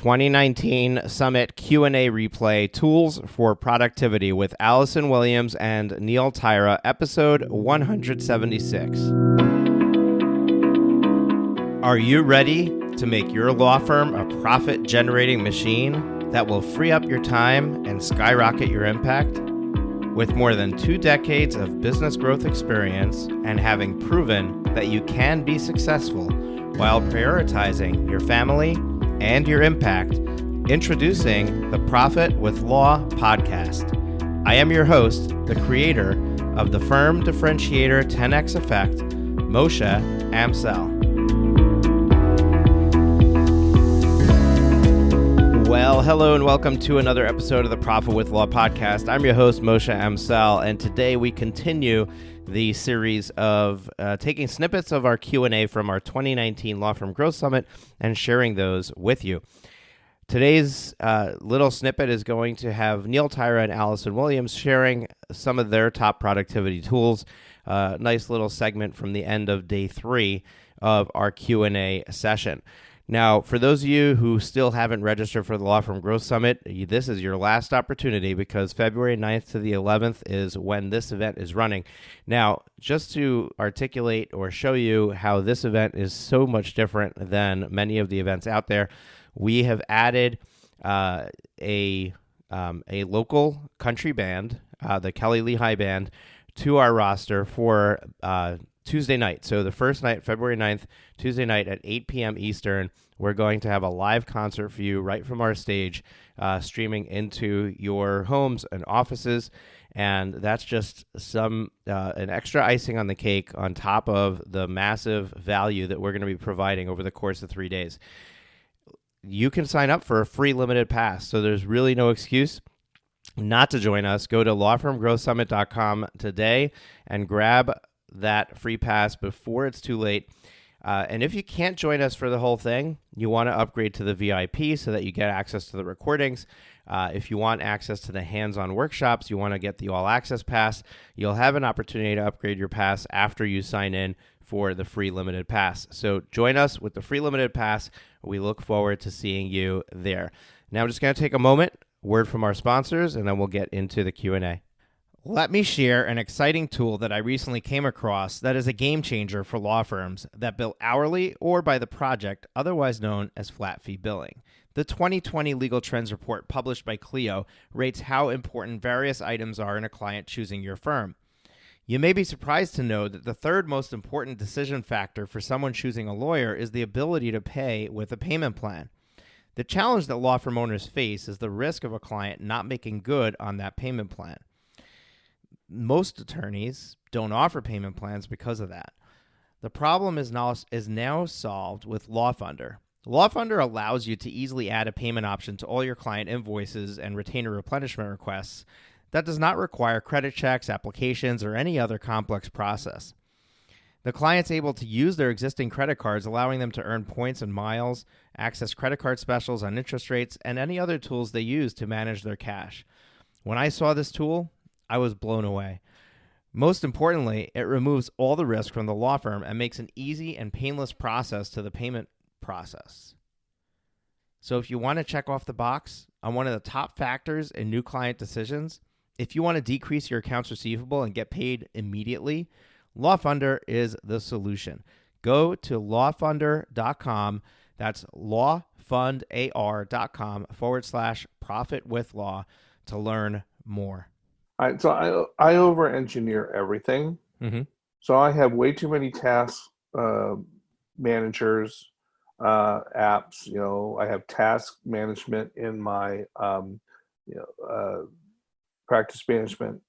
2019 Summit Q&A replay, Tools for Productivity with Allison Williams and Neil Tyra, episode 176. Are you ready to make your law firm a profit-generating machine that will free up your time and skyrocket your impact? With more than 2 decades of business growth experience and having proven that you can be successful while prioritizing your family and your impact, introducing the Profit with Law podcast. I am your host, the creator of the Firm Differentiator 10X Effect, Moshe Amsel. Well, hello and welcome to another episode of the Profit with Law podcast. I'm your host, Moshe Amsel, and today we continue the series of taking snippets of our Q&A from our 2019 Law Firm Growth Summit and sharing those with you. Today's little snippet is going to have Neil Tyra and Allison Williams sharing some of their top productivity tools. Nice little segment from the end of day 3 of our Q&A session. Now, for those of you who still haven't registered for the Law Firm Growth Summit, this is your last opportunity because February 9th to the 11th is when this event is running. Now, just to articulate or show you how this event is so much different than many of the events out there, we have added a local country band, the Kelly Lehigh Band, to our roster for Tuesday night. So the first night, February 9th, Tuesday night at 8 p.m. Eastern, we're going to have a live concert for you right from our stage, streaming into your homes and offices. And that's just an extra icing on the cake on top of the massive value that we're going to be providing over the course of 3 days. You can sign up for a free limited pass, so there's really no excuse not to join us. Go to lawfirmgrowthsummit.com today and grab that free pass before it's too late. And if you can't join us for the whole thing, you want to upgrade to the VIP so that you get access to the recordings. If you want access to the hands-on workshops, you want to get the all-access pass, you'll have an opportunity to upgrade your pass after you sign in for the free limited pass. So join us with the free limited pass. We look forward to seeing you there. Now I'm just going to take a moment, word from our sponsors, and then we'll get into the Q&A. Let me share an exciting tool that I recently came across that is a game changer for law firms that bill hourly or by the project, otherwise known as flat fee billing. The 2020 Legal Trends Report published by Clio rates how important various items are in a client choosing your firm. You may be surprised to know that the third most important decision factor for someone choosing a lawyer is the ability to pay with a payment plan. The challenge that law firm owners face is the risk of a client not making good on that payment plan. Most attorneys don't offer payment plans because of that. The problem is now solved with LawFunder. LawFunder allows you to easily add a payment option to all your client invoices and retainer replenishment requests that does not require credit checks, applications, or any other complex process. The client's able to use their existing credit cards, allowing them to earn points and miles, access credit card specials on interest rates, and any other tools they use to manage their cash. When I saw this tool, I was blown away. Most importantly, it removes all the risk from the law firm and makes an easy and painless process to the payment process. So if you want to check off the box on one of the top factors in new client decisions, if you want to decrease your accounts receivable and get paid immediately, LawFunder is the solution. Go to lawfunder.com. That's lawfundar.com/profitwithlaw to learn more. So I over-engineer everything. Mm-hmm. So I have way too many task managers, apps. I have task management in my practice management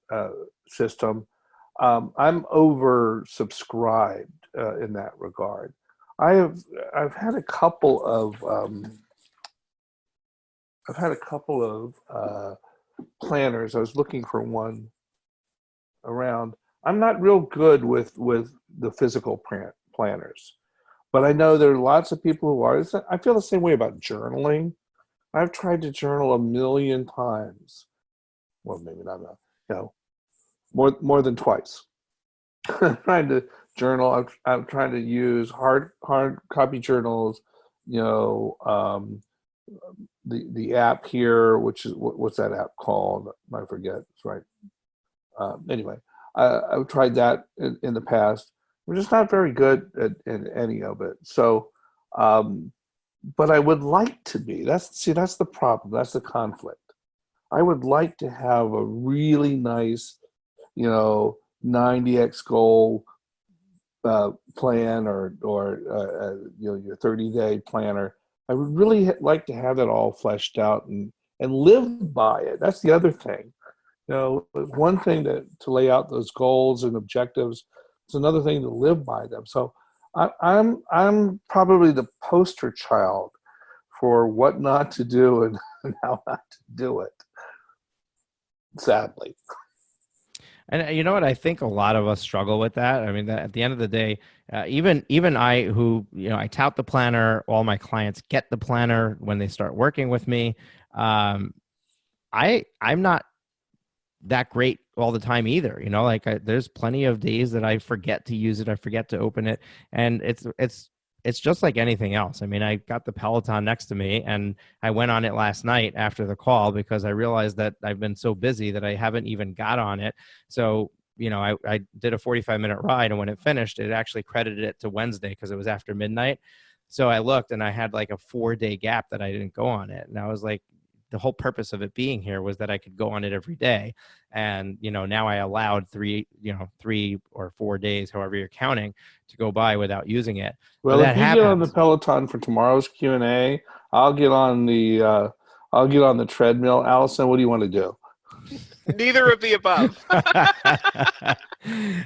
system. I'm oversubscribed in that regard. I've had a couple of planners. I was looking for one around. I'm not real good with the physical planners, but I know there are lots of people who are. I feel the same way about journaling. I've tried to journal 1,000,000 times. Well, maybe not, more than twice. I'm trying to journal. I'm trying to use hard copy journals, the app here, which is what's that app called? I forget. It's right. Anyway, I've tried that in the past. I'm just not very good in any of it. So, but I would like to be. That's the problem. That's the conflict. I would like to have a really nice, 90x goal plan, or your 30-day planner. I would really like to have that all fleshed out and live by it. That's the other thing. It's one thing to lay out those goals and objectives. It's another thing to live by them. So I'm probably the poster child for what not to do and how not to do it, sadly. And you know what? I think a lot of us struggle with that. I mean, at the end of the day, even I, who I tout the planner, all my clients get the planner when they start working with me. I'm not that great all the time either. There's plenty of days that I forget to use it, I forget to open it, and it's just like anything else. I mean, I got the Peloton next to me, and I went on it last night after the call because I realized that I've been so busy that I haven't even got on it. So, I did a 45-minute ride, and when it finished, it actually credited it to Wednesday because it was after midnight. So I looked, and I had like a 4-day gap that I didn't go on it. And I was like, the whole purpose of it being here was that I could go on it every day. And, now I allowed 3 or 4 days, however you're counting, to go by without using it. Well, if you get on the Peloton for tomorrow's Q&A, I'll get on the treadmill. Allison, what do you want to do? Neither of the above.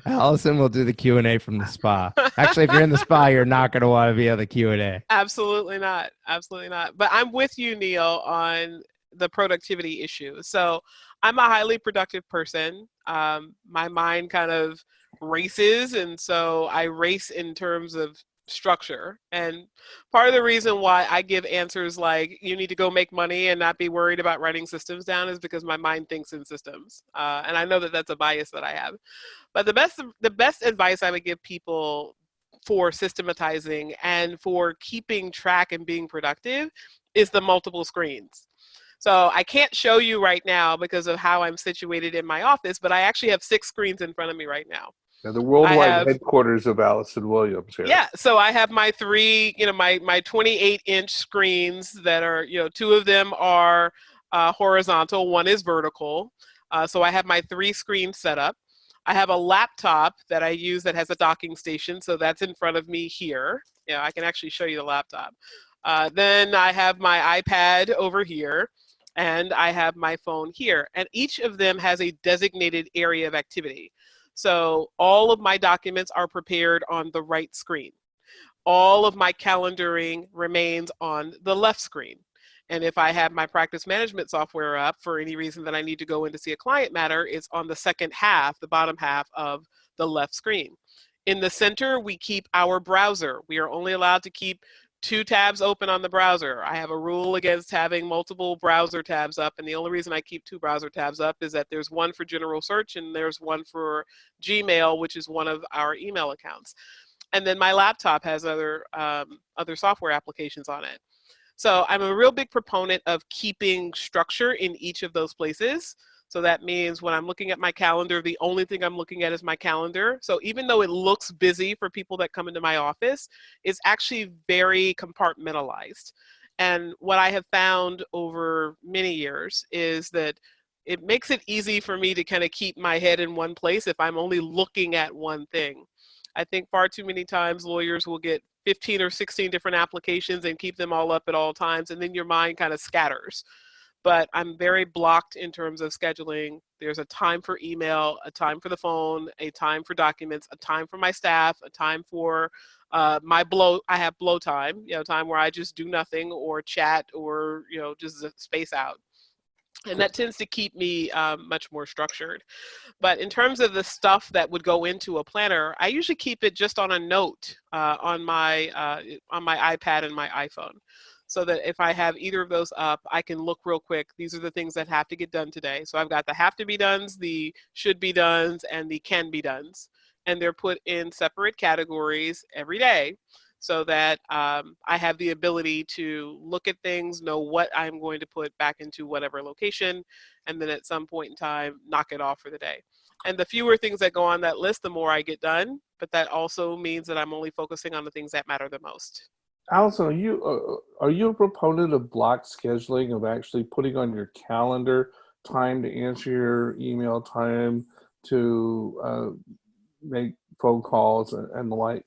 Allison will do the Q&A from the spa. Actually, if you're in the spa, you're not going to want to be on the Q&A. Absolutely not. Absolutely not. But I'm with you, Neil, on the productivity issue. So I'm a highly productive person. My mind kind of races, and so I race in terms of structure. And part of the reason why I give answers like you need to go make money and not be worried about writing systems down is because my mind thinks in systems. And I know that that's a bias that I have. But the best advice I would give people for systematizing and for keeping track and being productive is the multiple screens. So I can't show you right now because of how I'm situated in my office, but I actually have 6 screens in front of me right now. Now, the worldwide headquarters of Allison Williams here. Yeah, so I have my 3, my 28-inch screens that are, 2 of them are horizontal, 1 is vertical. So I have my 3 screens set up. I have a laptop that I use that has a docking station, so that's in front of me here. Yeah, I can actually show you the laptop. Then I have my iPad over here, and I have my phone here. And each of them has a designated area of activity. So all of my documents are prepared on the right screen. All of my calendaring remains on the left screen. And if I have my practice management software up for any reason that I need to go in to see a client matter, it's on the second half, the bottom half of the left screen. In the center, we keep our browser. We are only allowed to keep 2 tabs open on the browser. I have a rule against having multiple browser tabs up, and the only reason I keep 2 browser tabs up is that there's one for general search and there's one for Gmail, which is one of our email accounts. And then my laptop has other software applications on it. So I'm a real big proponent of keeping structure in each of those places. So that means when I'm looking at my calendar, the only thing I'm looking at is my calendar. So even though it looks busy for people that come into my office, it's actually very compartmentalized. And what I have found over many years is that it makes it easy for me to kind of keep my head in one place if I'm only looking at one thing. I think far too many times lawyers will get 15 or 16 different applications and keep them all up at all times, and then your mind kind of scatters. But I'm very blocked in terms of scheduling. There's a time for email, a time for the phone, a time for documents, a time for my staff, a time for I have blow time, time where I just do nothing or chat or, just space out. And that tends to keep me much more structured. But in terms of the stuff that would go into a planner, I usually keep it just on a note on my iPad and my iPhone. So that if I have either of those up, I can look real quick. These are the things that have to get done today. So I've got the have to be dones, the should be dones, and the can be dones. And they're put in separate categories every day. so that I have the ability to look at things, know what I'm going to put back into whatever location, and then at some point in time, knock it off for the day. And the fewer things that go on that list, the more I get done. But that also means that I'm only focusing on the things that matter the most. Allison, are you a proponent of block scheduling, of actually putting on your calendar time to answer your email, time to make phone calls and the like?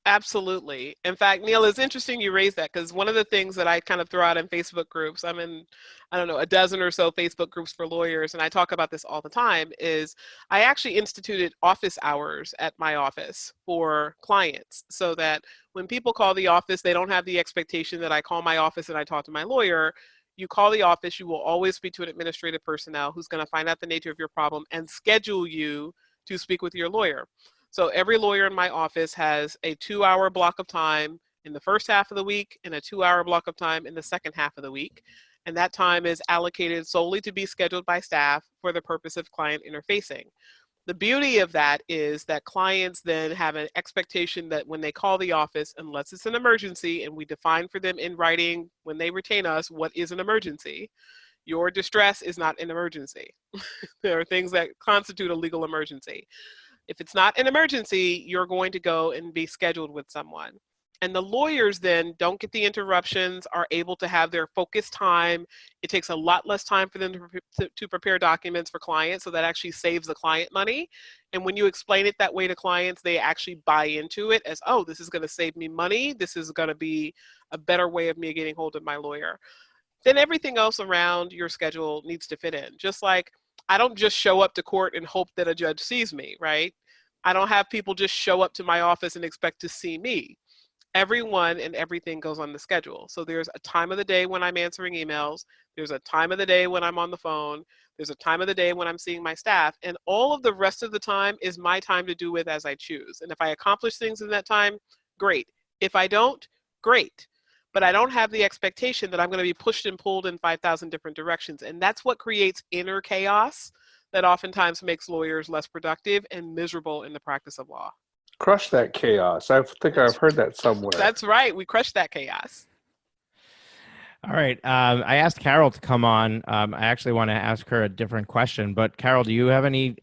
Absolutely. In fact, Neil, it's interesting you raised that, because one of the things that I kind of throw out in Facebook groups, I'm in, I don't know, a dozen or so Facebook groups for lawyers, and I talk about this all the time, is I actually instituted office hours at my office for clients, so that when people call the office, they don't have the expectation that I call my office and I talk to my lawyer. You call the office, you will always speak to an administrative personnel who's going to find out the nature of your problem and schedule you to speak with your lawyer. So every lawyer in my office has a 2-hour block of time in the first half of the week and a 2-hour block of time in the second half of the week. And that time is allocated solely to be scheduled by staff for the purpose of client interfacing. The beauty of that is that clients then have an expectation that when they call the office, unless it's an emergency, and we define for them in writing when they retain us what is an emergency, your distress is not an emergency. There are things that constitute a legal emergency. If it's not an emergency, you're going to go and be scheduled with someone. And the lawyers then don't get the interruptions, are able to have their focused time. It takes a lot less time for them to prepare documents for clients, so that actually saves the client money. And when you explain it that way to clients, they actually buy into it as, oh, this is going to save me money. This is going to be a better way of me getting hold of my lawyer. Then everything else around your schedule needs to fit in. Just like I don't just show up to court and hope that a judge sees me, right? I don't have people just show up to my office and expect to see me. Everyone and everything goes on the schedule. So there's a time of the day when I'm answering emails. There's a time of the day when I'm on the phone. There's a time of the day when I'm seeing my staff. And all of the rest of the time is my time to do with as I choose. And if I accomplish things in that time, great. If I don't, great. But I don't have the expectation that I'm going to be pushed and pulled in 5,000 different directions. And that's what creates inner chaos that oftentimes makes lawyers less productive and miserable in the practice of law. Crush that chaos. I think I've heard that somewhere. That's right. We crush that chaos. All right. I asked Carol to come on. I actually want to ask her a different question, but Carol, do you have any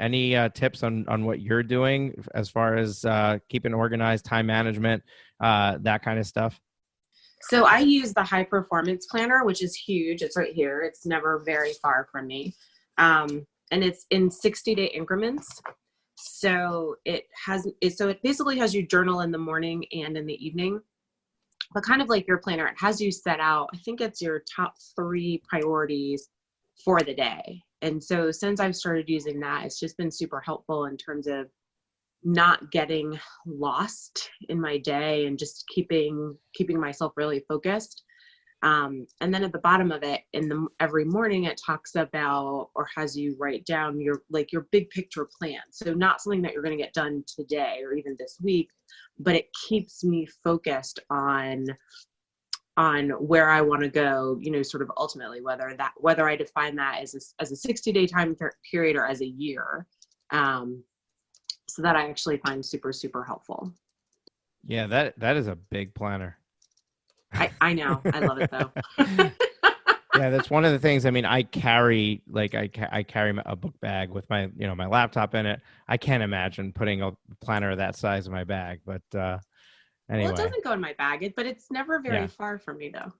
tips on what you're doing as far as keeping organized, time management, that kind of stuff? So I use the high performance planner, which is huge. It's right here. It's never very far from me. And it's in 60-day increments. So it basically has you journal in the morning and in the evening, but kind of like your planner, it has you set out, I think it's your top 3 priorities for the day. And so since I've started using that, it's just been super helpful in terms of not getting lost in my day and just keeping myself really focused. And then at the bottom of it, every morning it talks about, or has you write down your big picture plan. So not something that you're going to get done today or even this week, but it keeps me focused on where I want to go, sort of ultimately, whether I define that as a 60-day time period or as a year. So that I actually find super, super helpful. Yeah, that is a big planner. I know. I love it though. Yeah, that's one of the things. I mean, I carry a book bag with my my laptop in it. I can't imagine putting a planner that size in my bag, but anyway. Well, it doesn't go in my bag, but it's never very far from me though.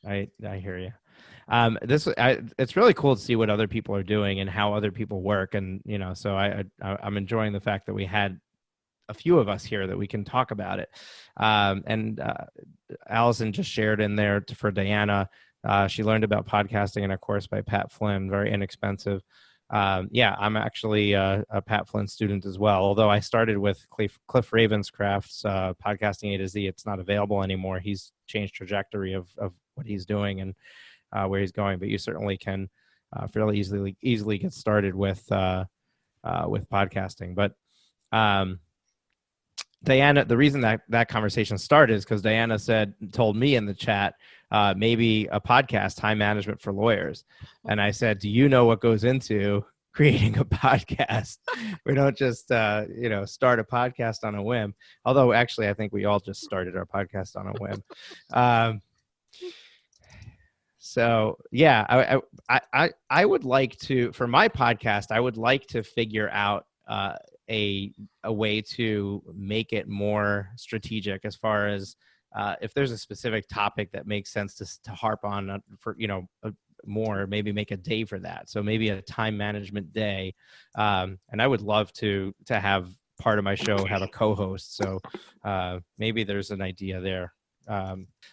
I hear you. It's really cool to see what other people are doing and how other people work, and so I'm enjoying the fact that we had a few of us here that we can talk about it. And Allison just shared in there for Diana. She learned about podcasting in a course by Pat Flynn, very inexpensive. I'm actually a Pat Flynn student as well. Although I started with Cliff Ravenscraft's Podcasting A to Z, it's not available anymore. He's changed trajectory of what he's doing and where he's going. But you certainly can fairly easily get started with podcasting. But Diana, the reason that conversation started is because Diana told me in the chat, maybe a podcast, Time Management for Lawyers. And I said, do you know what goes into creating a podcast. We don't just start a podcast on a whim. Although actually, I think we all just started our podcast on a whim. So yeah, I would like to, for my podcast, I would like to figure out a way to make it more strategic as far as if there's a specific topic that makes sense to harp on for, more, maybe make a day for that. So maybe a time management day. And I would love to have part of my show have a co-host. So maybe there's an idea there.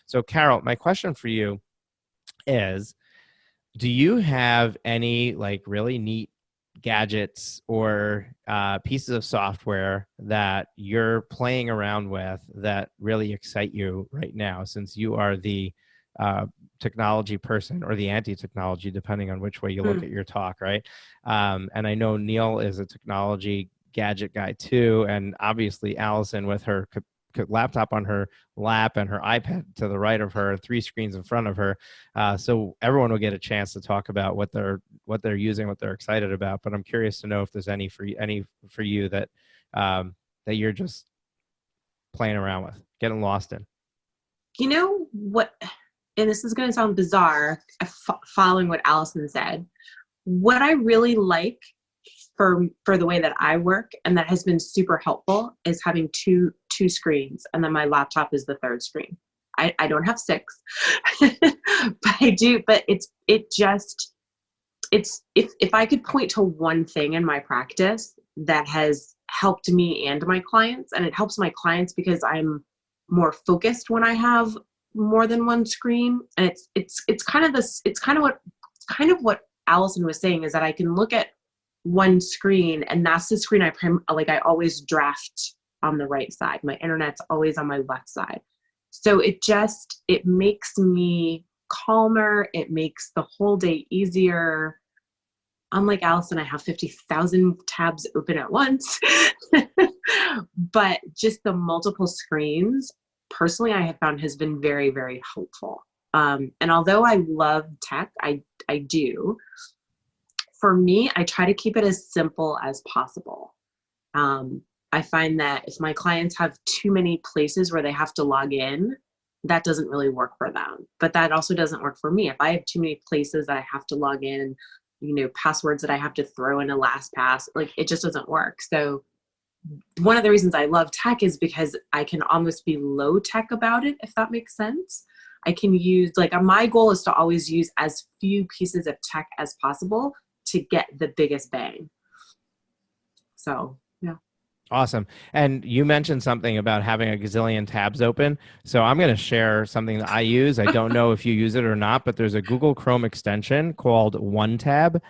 So Carol, my question for you is, do you have any like really neat gadgets or pieces of software that you're playing around with that really excite you right now, since you are the technology person or the anti-technology, depending on which way you look at your talk, right? And I know Neil is a technology gadget guy too, and obviously Allison with her laptop on her lap and her iPad to the right of her, 3 screens in front of her. So everyone will get a chance to talk about what they're using, what they're excited about. But I'm curious to know if there's any for you that that you're just playing around with, getting lost in. You know what? And this is going to sound bizarre, following what Allison said. What I really like for the way that I work, and that has been super helpful, is having two screens, and then my laptop is the third screen. I don't have 6, but I do. But it's if I could point to one thing in my practice that has helped me and my clients, and it helps my clients because I'm more focused when I have more than one screen, and it's kind of what Allison was saying, is that I can look at one screen, and that's the screen I always draft on the right side. My internet's always on my left side. So it makes me calmer. It makes the whole day easier. Unlike Allison, I have 50,000 tabs open at once. But just the multiple screens, personally, I have found has been very, very helpful. And although I love tech, I do. For me, I try to keep it as simple as possible. I find that if my clients have too many places where they have to log in, that doesn't really work for them. But that also doesn't work for me. If I have too many places that I have to log in, passwords that I have to throw in a LastPass, it just doesn't work. So one of the reasons I love tech is because I can almost be low tech about it, if that makes sense. I can use, my goal is to always use as few pieces of tech as possible to get the biggest bang. So, yeah. Awesome. And you mentioned something about having a gazillion tabs open. So I'm going to share something that I use. I don't know if you use it or not, but there's a Google Chrome extension called OneTab.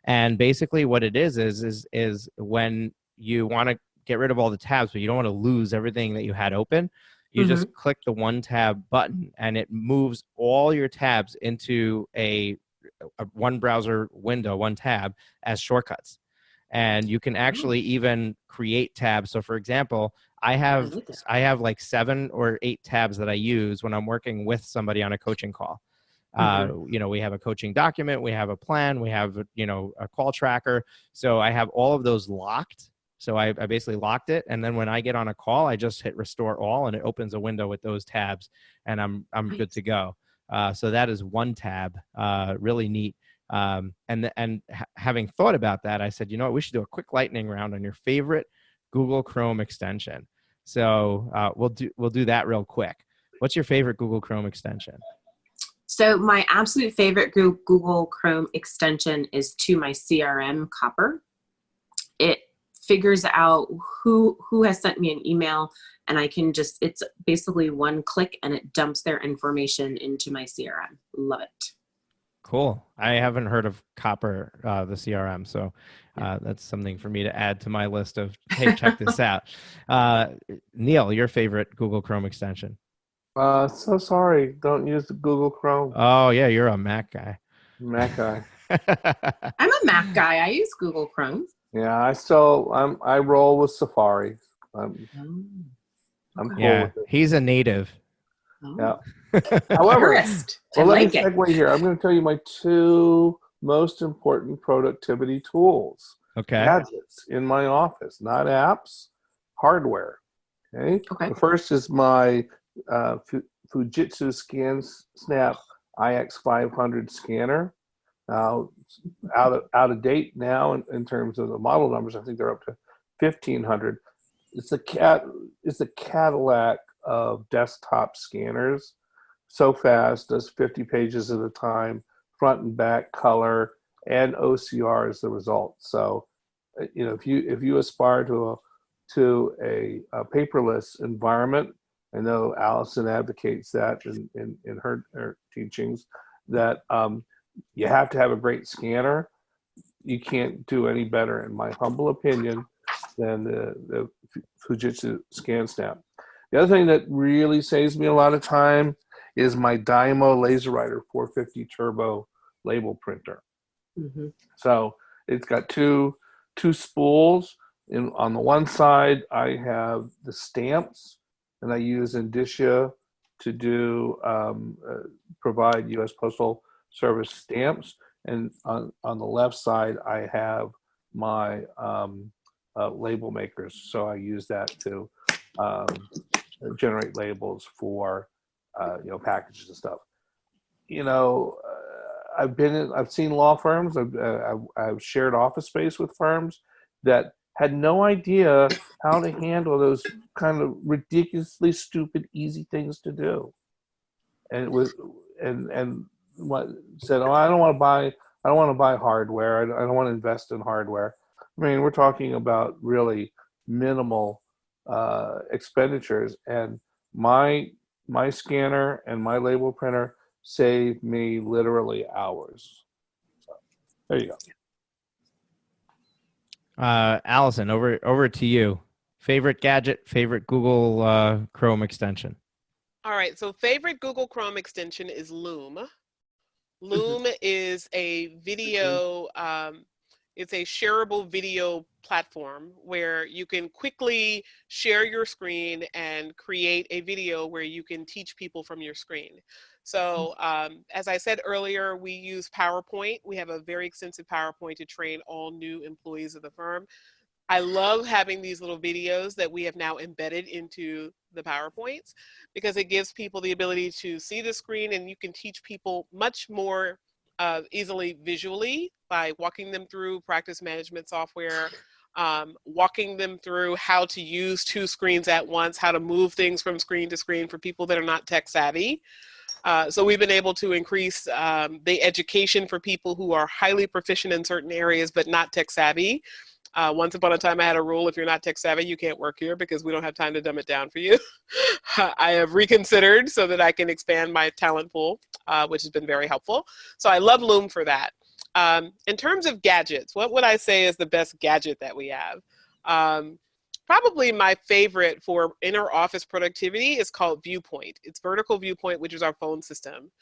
And basically what it is when you want to get rid of all the tabs, but you don't want to lose everything that you had open, you just click the OneTab button, and it moves all your tabs into a one browser window, one tab, as shortcuts. And you can actually even create tabs. So for example, I have like 7 or 8 tabs that I use when I'm working with somebody on a coaching call. We have a coaching document, we have a plan, we have, a call tracker. So I have all of those locked. So I basically locked it. And then when I get on a call, I just hit restore all, and it opens a window with those tabs, and I'm good to go. So that is OneTab, really neat. Having thought about that, I said, we should do a quick lightning round on your favorite Google Chrome extension. So we'll do that real quick. What's your favorite Google Chrome extension? So my absolute favorite Google Chrome extension is to my CRM, Copper. It figures out who has sent me an email, and I can it's basically one click, and it dumps their information into my CRM. Love it. Cool. I haven't heard of Copper, the CRM, so that's something for me to add to my list of, hey, check this out. Neil, your favorite Google Chrome extension? So sorry, don't use the Google Chrome. Oh, yeah, you're a Mac guy. Mac guy. I'm a Mac guy. I use Google Chrome. Yeah, I roll with Safari. I'm cool with it. He's a native. Yeah. However, Tourist. let me segue here. I'm going to tell you my 2 most important productivity tools. Okay. Gadgets in my office, not apps, hardware. Okay. Okay. The first is my Fujitsu Snap IX500 scanner. Now, out of date now in terms of the model numbers. I think they're up to 1500. It's the Cadillac of desktop scanners. So fast, does 50 pages at a time, front and back color, and OCR is the result. So, if you aspire to a paperless environment, I know Allison advocates that in her teachings, that you have to have a great scanner. You can't do any better, in my humble opinion, than the Fujitsu ScanSnap. The other thing that really saves me a lot of time is my Dymo LaserWriter 450 Turbo label printer. Mm-hmm. So it's got two spools. On the one side, I have the stamps, and I use Indicia to do provide U.S. Postal Service stamps. And on the left side, I have my label makers. So I use that to generate labels for packages and stuff. I've seen law firms. I've shared office space with firms that had no idea how to handle those kind of ridiculously stupid, easy things to do. And it was, and what said, oh, I don't want to buy hardware. I don't want to invest in hardware. I mean, we're talking about really minimal expenditures, and my scanner and my label printer saved me literally hours. So there you go. Allison, over to you. Favorite gadget, favorite Google Chrome extension. All right, so favorite Google Chrome extension is Loom. Loom is a video, it's a shareable video platform where you can quickly share your screen and create a video where you can teach people from your screen. So as I said earlier, we use PowerPoint. We have a very extensive PowerPoint to train all new employees of the firm. I love having these little videos that we have now embedded into the PowerPoints, because it gives people the ability to see the screen, and you can teach people much more easily visually by walking them through practice management software, walking them through how to use two screens at once, how to move things from screen to screen for people that are not tech savvy. So we've been able to increase the education for people who are highly proficient in certain areas but not tech savvy. Once upon a time, I had a rule: if you're not tech savvy, you can't work here because we don't have time to dumb it down for you. I have reconsidered so that I can expand my talent pool, which has been very helpful. So I love Loom for that. In terms of gadgets, what would I say is the best gadget that we have? Probably my favorite for inner office productivity is called Viewpoint. It's Vertical Viewpoint, which is our phone system.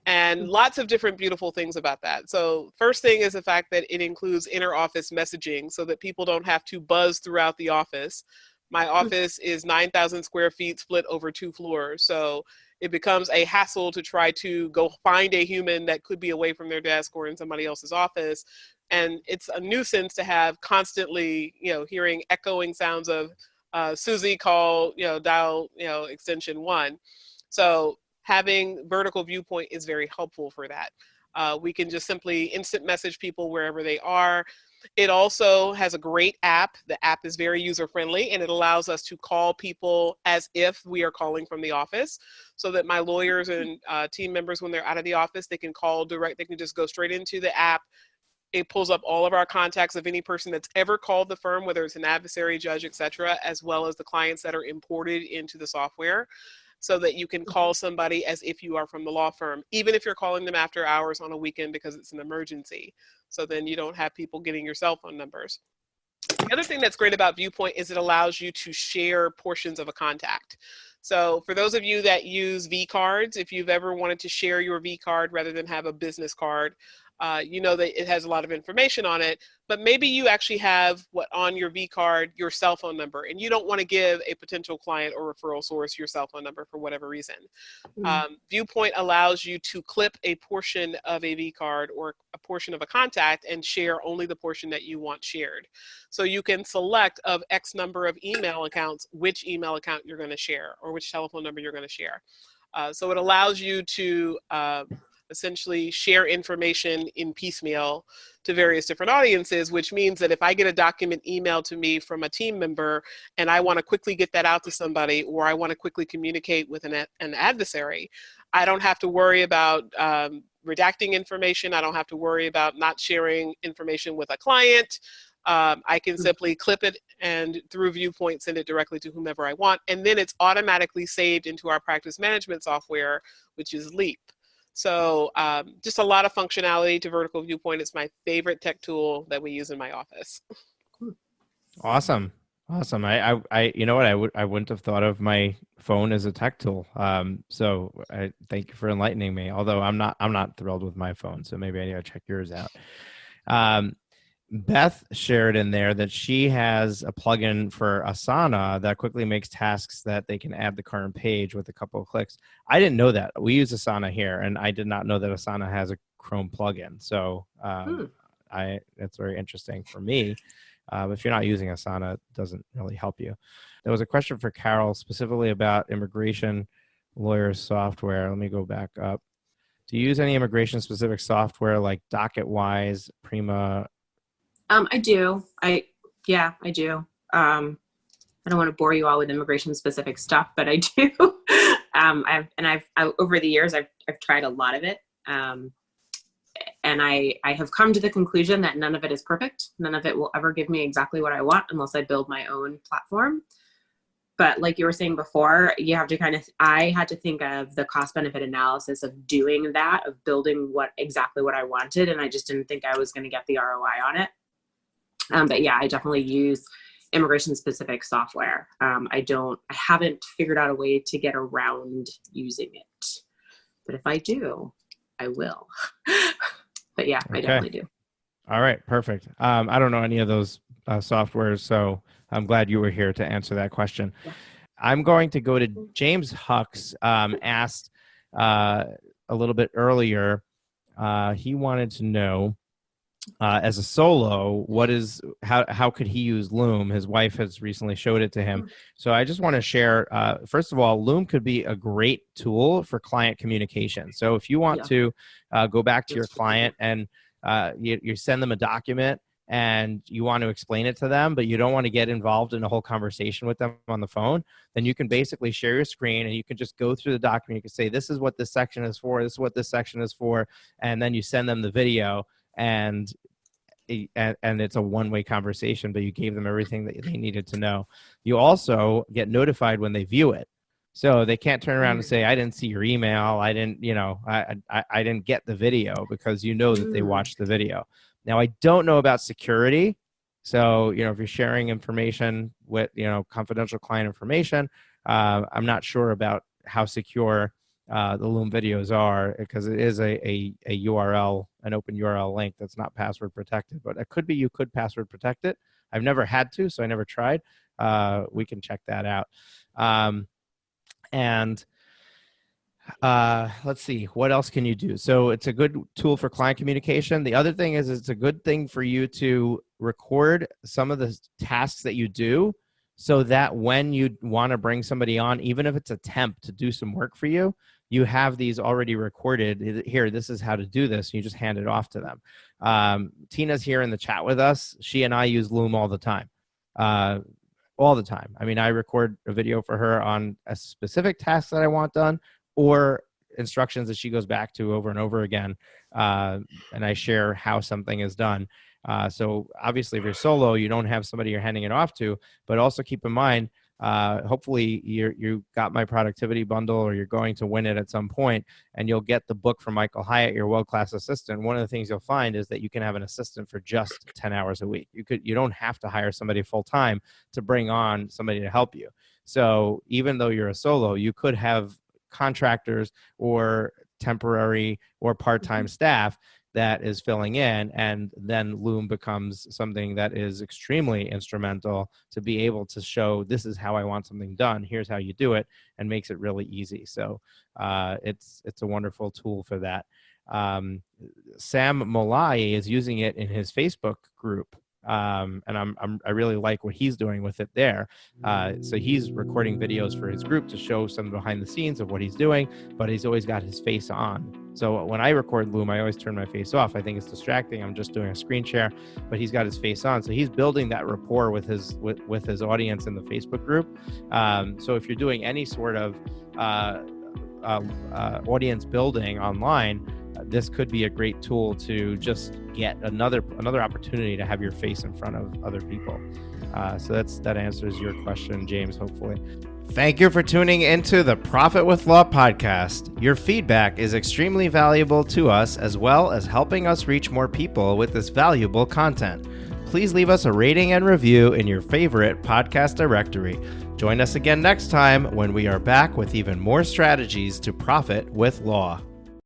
And lots of different beautiful things about that. So first thing is the fact that it includes inner office messaging so that people don't have to buzz throughout the office. My office is 9,000 square feet split over 2 floors. So it becomes a hassle to try to go find a human that could be away from their desk or in somebody else's office. And it's a nuisance to have constantly, hearing echoing sounds of Susie call, dial, extension 1. So having Vertical Viewpoint is very helpful for that. We can just simply instant message people wherever they are. It also has a great app. The app is very user-friendly, and it allows us to call people as if we are calling from the office, so that my lawyers and team members, when they're out of the office, they can call direct. They can just go straight into the app. It pulls up all of our contacts of any person that's ever called the firm, whether it's an adversary, judge, etc., as well as the clients that are imported into the software, so that you can call somebody as if you are from the law firm, even if you're calling them after hours on a weekend because it's an emergency. So then you don't have people getting your cell phone numbers. The other thing that's great about Viewpoint is it allows you to share portions of a contact. So for those of you that use V cards, if you've ever wanted to share your V card rather than have a business card, you know that it has a lot of information on it, but maybe you actually have on your V card, your cell phone number, and you don't want to give a potential client or referral source your cell phone number for whatever reason. Viewpoint allows you to clip a portion of a V card or a portion of a contact and share only the portion that you want shared. So you can select of X number of email accounts, which email account you're going to share or which telephone number you're going to share. So it allows you to essentially share information in piecemeal to various different audiences, which means that if I get a document emailed to me from a team member and I want to quickly get that out to somebody, or I want to quickly communicate with an adversary, I don't have to worry about redacting information. I don't have to worry about not sharing information with a client. I can simply clip it and through Viewpoint send it directly to whomever I want. And then it's automatically saved into our practice management software, which is Leap. So just a lot of functionality to Vertical Viewpoint. It's my favorite tech tool that we use in my office. Awesome. I you know what? I wouldn't have thought of my phone as a tech tool. So I thank you for enlightening me. Although I'm not thrilled with my phone, so maybe I need to check yours out. Beth shared in there that she has a plugin for Asana that quickly makes tasks that they can add the current page with a couple of clicks. I didn't know that. We use Asana here, and I did not know that Asana has a Chrome plugin. So that's very interesting for me. If you're not using Asana, it doesn't really help you. There was a question for Carol specifically about immigration lawyer software. Let me go back up. Do you use any immigration-specific software like DocketWise, Prima? I do. I do. I don't want to bore you all with immigration specific stuff, but I do. I've over the years, I've tried a lot of it. And I have come to the conclusion that none of it is perfect. None of it will ever give me exactly what I want unless I build my own platform. But like you were saying before, you have to I had to think of the cost benefit analysis of doing that, of building exactly what I wanted. And I just didn't think I was going to get the ROI on it. But yeah, I definitely use immigration specific software. I haven't figured out a way to get around using it, but if I do, I will. But yeah, okay. I definitely do. All right. Perfect. I don't know any of those softwares, so I'm glad you were here to answer that question. Yeah. I'm going to go to James Hux, asked a little bit earlier. He wanted to know, as a solo, how could he use Loom? His wife has recently showed it to him. So I just want to share, first of all, Loom could be a great tool for client communication. So if you want to go back to your client and you send them a document and you want to explain it to them, but you don't want to get involved in a whole conversation with them on the phone, then you can basically share your screen and you can just go through the document. You can say, this is what this section is for, this is what this section is for, and then you send them the video. And it's a one-way conversation, but you gave them everything that they needed to know. You also get notified when they view it. So they can't turn around and say, I didn't see your email. I didn't get the video, because you know that they watched the video. Now, I don't know about security. So, if you're sharing information with, confidential client information, I'm not sure about how secure the Loom videos are, because it is a URL, an open URL link that's not password protected. But it could be you could password protect it. I've never had to, so I never tried. We can check that out. Let's see, what else can you do? So it's a good tool for client communication. The other thing is it's a good thing for you to record some of the tasks that you do, so that when you want to bring somebody on, even if it's a temp to do some work for you, you have these already recorded. Here, this is how to do this. You just hand it off to them. Tina's here in the chat with us. She and I use Loom all the time. All the time. I mean, I record a video for her on a specific task that I want done, or instructions that she goes back to over and over again. And I share how something is done. So obviously, if you're solo, you don't have somebody you're handing it off to, but also keep in mind, hopefully you got my productivity bundle, or you're going to win it at some point, and you'll get the book from Michael Hyatt, your world-class assistant. One of the things you'll find is that you can have an assistant for just 10 hours a week. You don't have to hire somebody full-time to bring on somebody to help you. So even though you're a solo, you could have contractors or temporary or part-time staff that is filling in, and then Loom becomes something that is extremely instrumental to be able to show, this is how I want something done, here's how you do it, and makes it really easy. So it's a wonderful tool for that. Sam Molai is using it in his Facebook group, and I really like what he's doing with it there. So he's recording videos for his group to show some behind the scenes of what he's doing, but he's always got his face on. So when I record Loom, I always turn my face off. I think it's distracting. I'm just doing a screen share, but he's got his face on. So he's building that rapport with his audience in the Facebook group. So if you're doing any sort of audience building online, this could be a great tool to just get another opportunity to have your face in front of other people. So that answers your question, James, hopefully. Thank you for tuning into the Profit with Law podcast. Your feedback is extremely valuable to us, as well as helping us reach more people with this valuable content. Please leave us a rating and review in your favorite podcast directory. Join us again next time when we are back with even more strategies to profit with law.